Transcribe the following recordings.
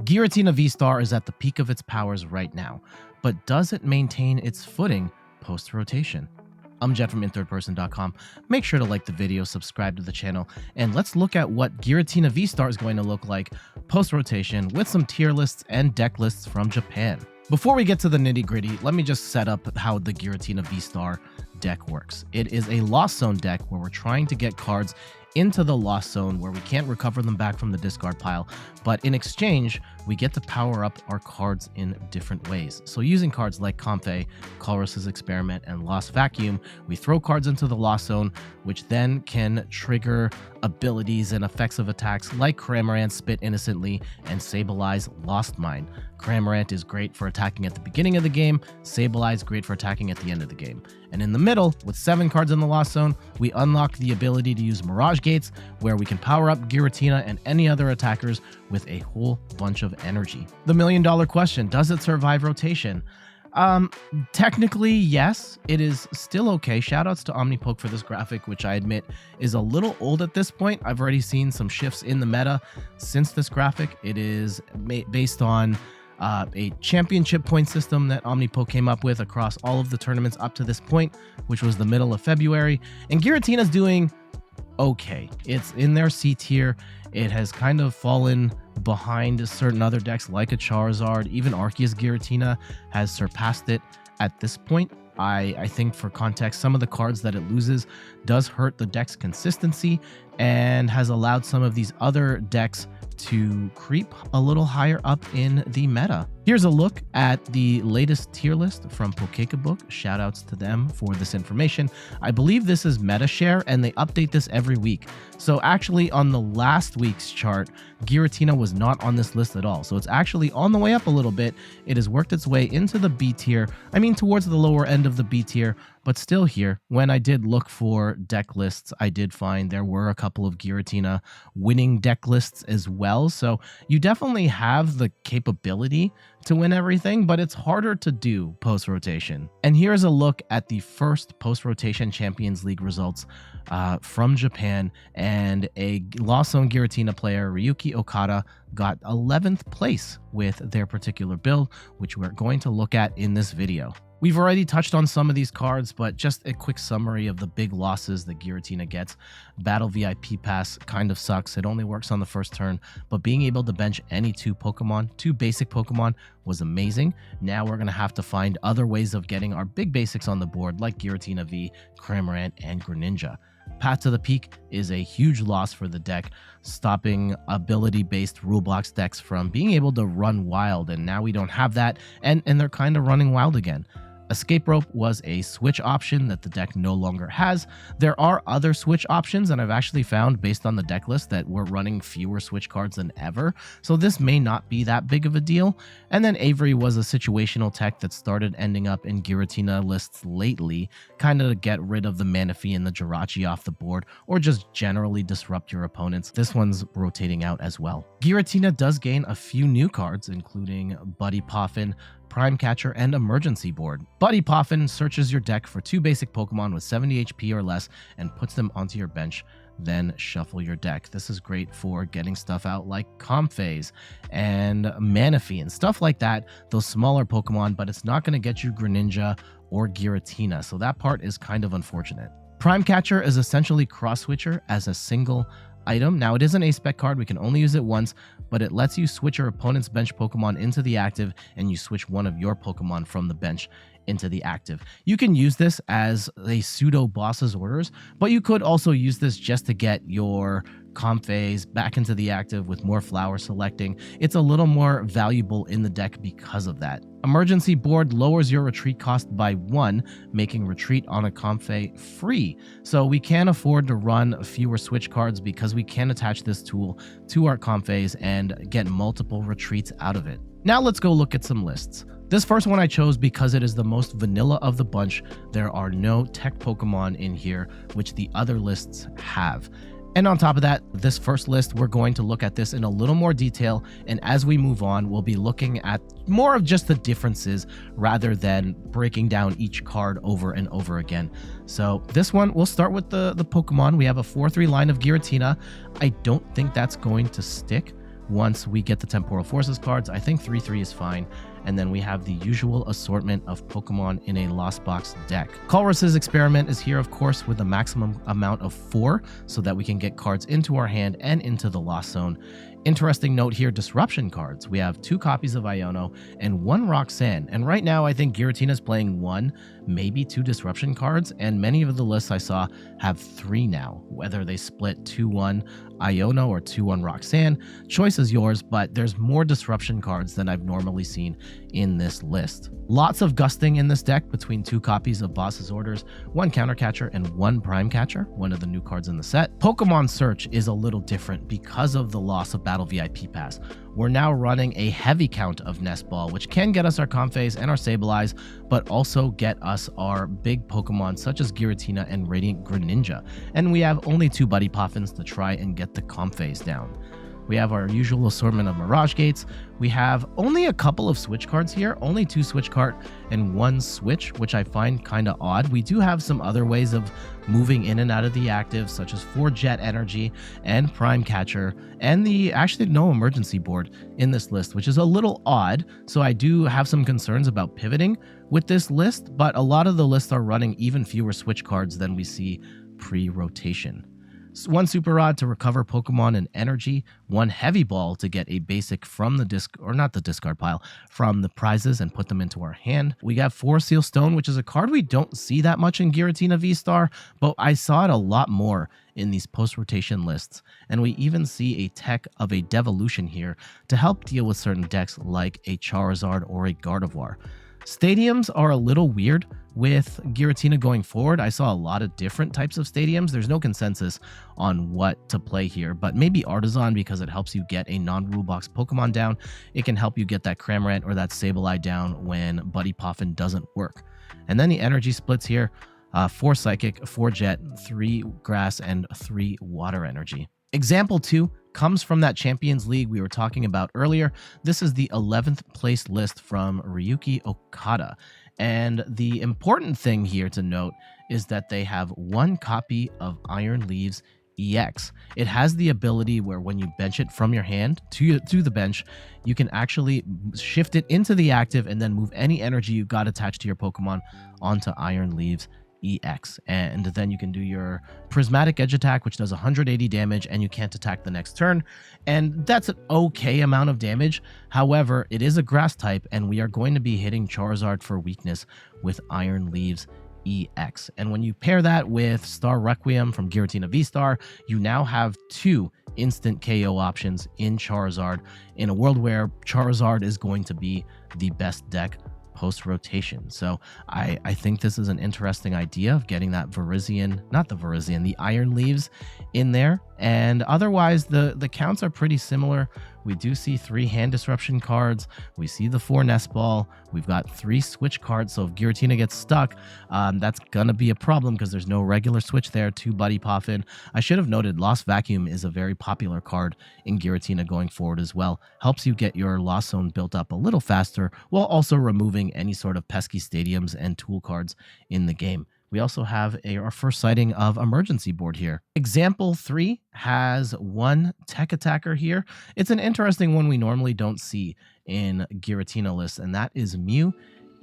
Giratina VSTAR is at the peak of its powers right now, but does it maintain its footing post-rotation? I'm Jed from inthirdperson.com. Make sure to like the video, subscribe to the channel, and let's look at what Giratina VSTAR is going to look like post-rotation with some tier lists and deck lists from Japan. Before we get to the nitty-gritty, let me just set up how the Giratina VSTAR deck works. It is a Lost Zone deck where we're trying to get cards into the Lost Zone where we can't recover them back from the discard pile, but in exchange, we get to power up our cards in different ways. So using cards like Comfey, Colress's Experiment, and Lost Vacuum, we throw cards into the Lost Zone, which then can trigger abilities and effects of attacks like Cramorant, Spit Innocently, and Sableye, Lost Mine. Cramorant is great for attacking at the beginning of the game, Sableye is great for attacking at the end of the game. And in the middle, with 7 cards in the Lost Zone, we unlock the ability to use Mirage Gates, where we can power up Giratina and any other attackers with a whole bunch of energy. The million-dollar question, does it survive rotation? Technically, yes, it is still okay. Shoutouts to OmniPoke for this graphic, which I admit is a little old at this point. I've already seen some shifts in the meta since this graphic. It is based on a championship point system that OmniPoke came up with across all of the tournaments up to this point, which was the middle of February. And Giratina's doing okay. It's in their C tier. It has kind of fallen behind certain other decks like a Charizard. Even Arceus Giratina has surpassed it at this point. I think for context, some of the cards that it loses does hurt the deck's consistency and has allowed some of these other decks to creep a little higher up in the meta. Here's a look at the latest tier list from Pokekabook. Shoutouts to them for this information. I believe this is MetaShare, and they update this every week. So actually on the last week's chart, Giratina was not on this list at all. So it's actually on the way up a little bit. It has worked its way into the B tier. I mean, towards the lower end of the B tier, but still here. When I did look for deck lists, I did find there were a couple of Giratina winning deck lists as well. So you definitely have the capability to win everything, but it's harder to do post-rotation. And here's a look at the first post-rotation Champions League results from Japan, and a Lost Zone Giratina player, Ryuki Okada, got 11th place with their particular build, which we're going to look at in this video. We've already touched on some of these cards, but just a quick summary of the big losses that Giratina gets. Battle VIP Pass kind of sucks. It only works on the first turn, but being able to bench any 2 basic Pokemon was amazing. Now we're going to have to find other ways of getting our big basics on the board, like Giratina V, Cramorant, and Greninja. Path to the Peak is a huge loss for the deck, stopping ability-based rule blocks decks from being able to run wild, and now we don't have that, and they're kind of running wild again. Escape Rope was a switch option that the deck no longer has. There are other switch options, and I've actually found, based on the deck list, that we're running fewer switch cards than ever, so this may not be that big of a deal. And then Avery was a situational tech that started ending up in Giratina lists lately, kind of to get rid of the Manaphy and the Jirachi off the board, or just generally disrupt your opponents. This one's rotating out as well. Giratina does gain a few new cards, including Buddy Poffin, Prime Catcher, and Emergency Board. Buddy Poffin searches your deck for 2 basic Pokemon with 70 HP or less and puts them onto your bench, then shuffle your deck. This is great for getting stuff out like Comfey and Manaphy and stuff like that, those smaller Pokemon, but it's not going to get you Greninja or Giratina, so that part is kind of unfortunate. Prime Catcher is essentially cross-switcher as a single item. Now, it is an A-Spec card. We can only use it once, but it lets you switch your opponent's bench Pokemon into the active, and you switch one of your Pokemon from the bench into the active. You can use this as a pseudo boss's orders, but you could also use this just to get your Comfey back into the active with more flower selecting. It's a little more valuable in the deck because of that. Emergency Board lowers your retreat cost by 1, making retreat on a Comfey free. So we can afford to run fewer switch cards because we can attach this tool to our Comfeys and get multiple retreats out of it. Now let's go look at some lists. This first one I chose because it is the most vanilla of the bunch. There are no tech Pokemon in here, which the other lists have. And on top of that, this first list, we're going to look at this in a little more detail, and as we move on, we'll be looking at more of just the differences rather than breaking down each card over and over again. So this one, we'll start with the Pokemon. We have a 4-3 line of Giratina. I don't think that's going to stick once we get the Temporal Forces cards. I think 3/3 is fine. And then we have the usual assortment of Pokemon in a Lost Box deck. Colress's Experiment is here, of course, with a maximum amount of 4 so that we can get cards into our hand and into the Lost Zone. Interesting note here, disruption cards. We have 2 copies of Iono and 1 Roxanne. And right now, I think Giratina is playing 1, maybe 2 disruption cards. And many of the lists I saw have 3 now, whether they split 2-1 Iono or 2-1 Roxanne. Choice is yours, but there's more disruption cards than I've normally seen in this list. Lots of gusting in this deck between 2 copies of Boss's Orders, 1 Counter Catcher, and 1 Prime Catcher, one of the new cards in the set. Pokemon Search is a little different because of the loss of Battle VIP Pass. We're now running a heavy count of Nest Ball, which can get us our Comphase and our Sableye, but also get us our big Pokemon such as Giratina and Radiant Greninja. And we have only 2 Buddy Poffins to try and get the Comphase down. We have our usual assortment of Mirage Gates. We have only a couple of Switch cards here, only 2 Switch card and 1 Switch, which I find kind of odd. We do have some other ways of moving in and out of the active, such as 4 Jet Energy and Prime Catcher, and the actually no emergency board in this list, which is a little odd. So I do have some concerns about pivoting with this list, but a lot of the lists are running even fewer Switch cards than we see pre-rotation. 1 Super Rod to recover Pokemon and energy, 1 Heavy Ball to get a basic from the discard pile, from the prizes and put them into our hand. We got 4 Seal Stone, which is a card we don't see that much in Giratina V-Star, but I saw it a lot more in these post-rotation lists. And we even see a tech of a Devolution here to help deal with certain decks like a Charizard or a Gardevoir. Stadiums are a little weird with Giratina going forward. I saw a lot of different types of stadiums. There's no consensus on what to play here, but maybe Artisan because it helps you get a non-rule box Pokemon down. It can help you get that Cramorant or that Sableye down when Buddy Poffin doesn't work. And then the energy splits here, 4 Psychic, 4 Jet, 3 Grass, and 3 Water Energy. Example 2 comes from that Champions League we were talking about earlier. This is the 11th place list from Ryuki Okada. And the important thing here to note is that they have 1 copy of Iron Leaves EX. It has the ability where when you bench it from your hand to the bench, you can actually shift it into the active and then move any energy you got attached to your Pokemon onto Iron Leaves EX, and then you can do your Prismatic Edge attack, which does 180 damage, and you can't attack the next turn, and that's an okay amount of damage. However, it is a grass type, and we are going to be hitting Charizard for weakness with Iron Leaves EX. And when you pair that with Star Requiem from Giratina V-Star, you now have 2 instant KO options in Charizard in a world where Charizard is going to be the best deck post-rotation. So I think this is an interesting idea of getting that the Iron Leaves in there. And otherwise, the counts are pretty similar. We do see 3 hand disruption cards. We see the 4 Nest Ball. We've got 3 Switch cards. So if Giratina gets stuck, that's going to be a problem because there's no regular Switch there. 2 Buddy Poffin. I should have noted Lost Vacuum is a very popular card in Giratina going forward as well. Helps you get your Lost Zone built up a little faster while also removing any sort of pesky stadiums and tool cards in the game. We also have our first sighting of emergency board here. Example 3 has 1 Tech Attacker here. It's an interesting one we normally don't see in Giratina lists, and that is Mew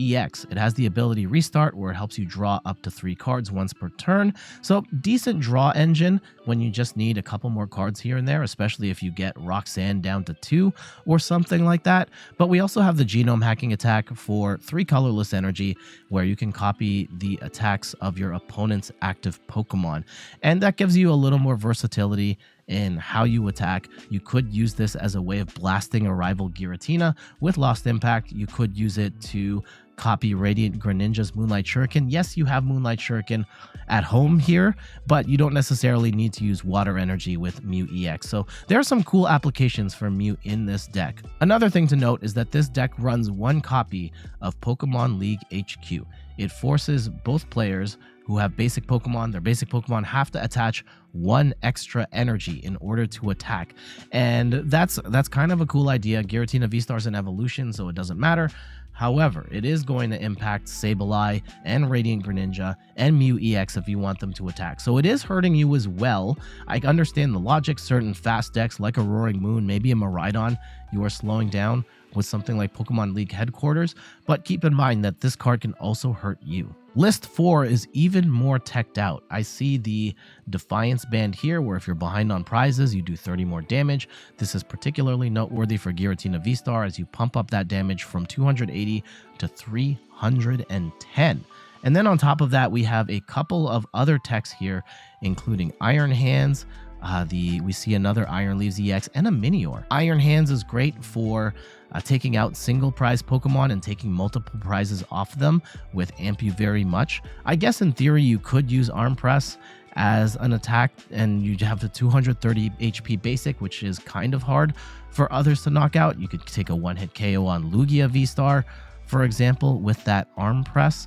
EX. It has the ability Restart, where it helps you draw up to 3 cards once per turn. So decent draw engine when you just need a couple more cards here and there, especially if you get Roxanne down to 2 or something like that. But we also have the Genome Hacking attack for 3 colorless energy, where you can copy the attacks of your opponent's active Pokemon. And that gives you a little more versatility in how you attack. You could use this as a way of blasting a rival Giratina with Lost Impact. You could use it to copy Radiant Greninja's Moonlight Shuriken. Yes, you have Moonlight Shuriken at home here, but you don't necessarily need to use Water Energy with Mew EX. So there are some cool applications for Mew in this deck. Another thing to note is that this deck runs 1 copy of Pokemon League HQ. It forces both players who have basic Pokemon. Their basic Pokemon have to attach 1 extra energy in order to attack. And that's kind of a cool idea. Giratina VSTAR is an evolution, so it doesn't matter. However, it is going to impact Sableye and Radiant Greninja and Mew EX if you want them to attack. So it is hurting you as well. I understand the logic. Certain fast decks like a Roaring Moon, maybe a Miraidon, you are slowing down with something like Pokemon League Headquarters, but keep in mind that this card can also hurt you. List 4 is even more teched out. I see the Defiance band here, where if you're behind on prizes, you do 30 more damage. This is particularly noteworthy for Giratina VSTAR as you pump up that damage from 280 to 310. And then on top of that, we have a couple of other techs here, including Iron Hands. We see another Iron Leaves EX and a Minior. Iron Hands is great for taking out single prize Pokemon and taking multiple prizes off them with Ampu very much. I guess in theory you could use Arm Press as an attack and you have the 230 HP basic, which is kind of hard for others to knock out. You could take a one-hit KO on Lugia VSTAR, for example, with that Arm Press.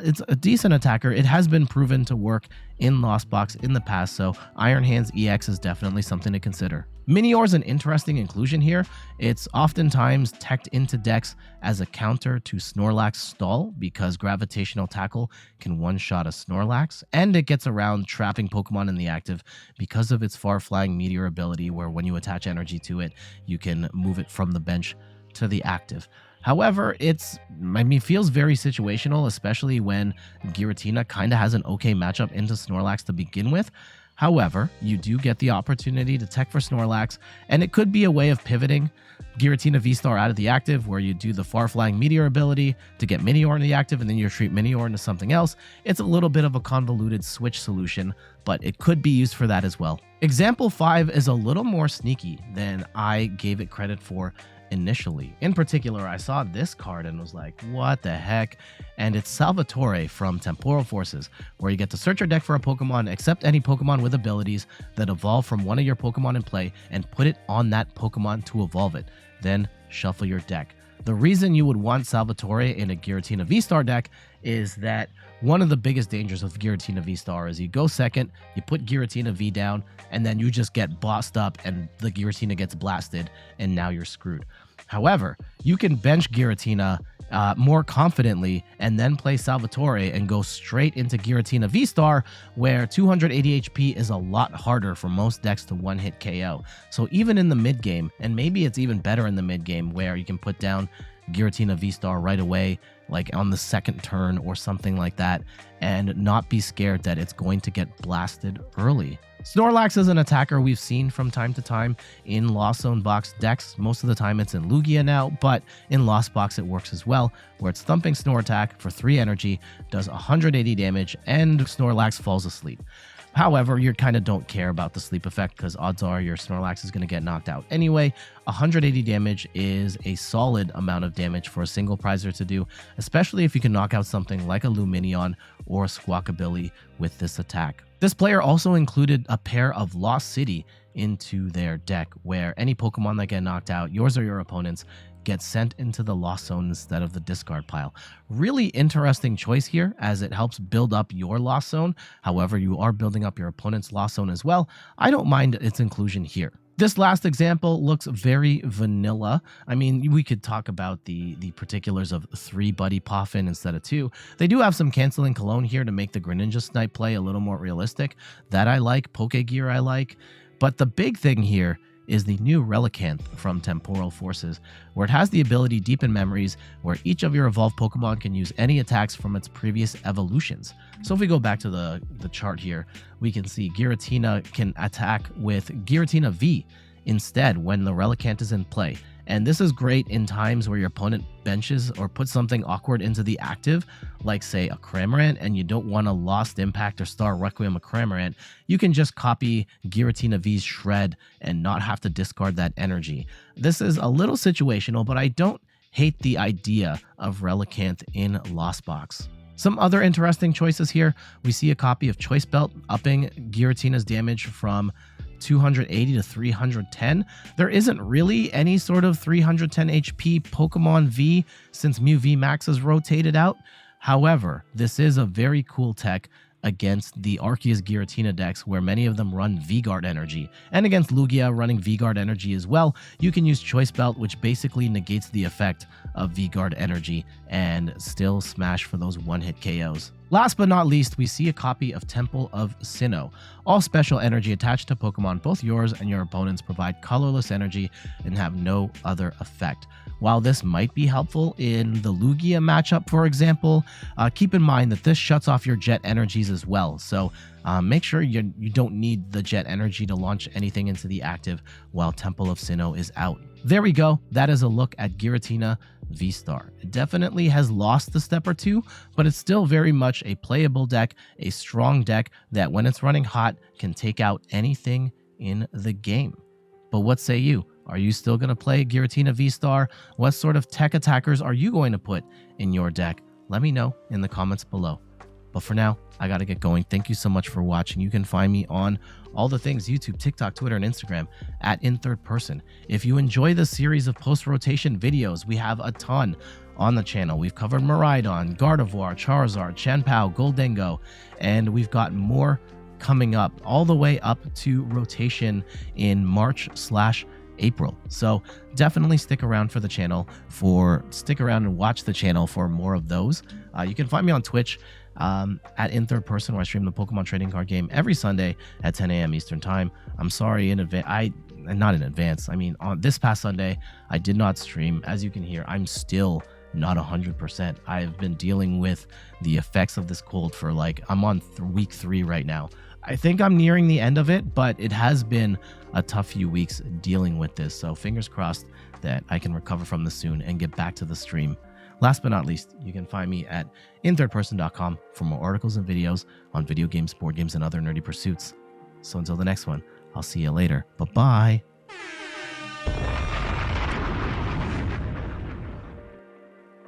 It's a decent attacker. It has been proven to work in Lost Box in the past, so Iron Hands EX is definitely something to consider. Minior is an interesting inclusion here. It's oftentimes teched into decks as a counter to Snorlax Stall because Gravitational Tackle can one-shot a Snorlax, and it gets around trapping Pokemon in the active because of its far-flying Meteor ability, where when you attach energy to it, you can move it from the bench to the active. However, feels very situational, especially when Giratina kind of has an okay matchup into Snorlax to begin with. However, you do get the opportunity to tech for Snorlax, and it could be a way of pivoting Giratina VSTAR out of the active, where you do the far-flying Meteor ability to get Minior in the active, and then you treat Minior into something else. It's a little bit of a convoluted switch solution, but it could be used for that as well. Example 5 is a little more sneaky than I gave it credit for initially. In particular, I saw this card and was like, what the heck? And it's Salvatore from Temporal Forces, where you get to search your deck for a Pokemon, accept any Pokemon with abilities that evolve from one of your Pokemon in play, and put it on that Pokemon to evolve it. Then shuffle your deck. The reason you would want Salvatore in a Giratina VSTAR deck is that one of the biggest dangers of Giratina VSTAR is you go second, you put Giratina V down, and then you just get bossed up and the Giratina gets blasted, and now you're screwed. However, you can bench Giratina more confidently and then play Salvatore and go straight into Giratina VSTAR, where 280 HP is a lot harder for most decks to one-hit KO. So even in the mid-game, and maybe it's even better in the mid-game, where you can put down Giratina VSTAR right away, like on the second turn or something like that, and not be scared that it's going to get blasted early. Snorlax is an attacker we've seen from time to time in Lost Zone Box decks. Most of the time it's in Lugia now, but in Lost Box it works as well, where it's Thumping Snore attack for 3 energy, does 180 damage, and Snorlax falls asleep. However, you kind of don't care about the sleep effect because odds are your Snorlax is going to get knocked out anyway. 180 damage is a solid amount of damage for a single prizer to do, especially if you can knock out something like a Luminion or a Squawkabilly with this attack. This player also included a pair of Lost City into their deck, where any Pokemon that get knocked out, yours or your opponent's, get sent into the Lost Zone instead of the discard pile. Really interesting choice here, as it helps build up your Lost Zone. However, you are building up your opponent's Lost Zone as well. I don't mind its inclusion here. This last example looks very vanilla. I mean, we could talk about the particulars of 3 Buddy Poffin instead of 2. They do have some canceling cologne here to make the Greninja Snipe play a little more realistic. That I like. Pokegear I like. But the big thing here is the new Relicanth from Temporal Forces, where it has the ability Deepen Memories, where each of your evolved Pokemon can use any attacks from its previous evolutions. So if we go back to the chart here, we can see Giratina can attack with Giratina V instead when the Relicanth is in play. And this is great in times where your opponent benches or puts something awkward into the active, like say a Cramorant, and you don't want a Lost Impact or Star Requiem a Cramorant. You can just copy Giratina V's Shred and not have to discard that energy. This is a little situational, but I don't hate the idea of Relicanth in Lost Box. Some other interesting choices here. We see a copy of Choice Belt, upping Giratina's damage from 280 to 310. There isn't really any sort of 310 HP Pokemon V since Mew V Max is rotated out. However, this is a very cool tech against the Arceus Giratina decks, where many of them run V-Guard energy, and against Lugia running V-Guard energy as well, you can use Choice Belt, which basically negates the effect of V-Guard energy and still smash for those one-hit KOs. Last but not least, we see a copy of Temple of Sinnoh. All special energy attached to Pokemon, both yours and your opponents, provide colorless energy and have no other effect. While this might be helpful in the Lugia matchup, for example, keep in mind that this shuts off your Jet energies as well. So make sure you don't need the Jet energy to launch anything into the active while Temple of Sinnoh is out. There we go. That is a look at Giratina VSTAR. It definitely has lost a step or two, but it's still very much a playable deck, a strong deck that when it's running hot can take out anything in the game. But what say you? Are you still going to play Giratina VSTAR? What sort of tech attackers are you going to put in your deck? Let me know in the comments below. But for now, I got to get going. Thank you so much for watching. You can find me on all the things: YouTube, TikTok, Twitter, and Instagram at @InThirdPerson. If you enjoy this series of post-rotation videos, we have a ton on the channel. We've covered Miraidon, Gardevoir, Charizard, Chien-Pao, Goldengo, and we've got more coming up all the way up to rotation in March/April. So definitely stick around and watch the channel for more of those. You can find me on Twitch at @InThirdPerson, where I stream the Pokemon trading card game every Sunday at 10 a.m. Eastern time. I'm sorry in advance. Not in advance. I mean, on this past Sunday, I did not stream. As you can hear, I'm still not 100%. I've been dealing with the effects of this cold for I'm on week 3 right now. I think I'm nearing the end of it, but it has been a tough few weeks dealing with this. So fingers crossed that I can recover from this soon and get back to the stream. Last but not least, you can find me at inthirdperson.com for more articles and videos on video games, board games, and other nerdy pursuits. So until the next one, I'll see you later. Bye-bye.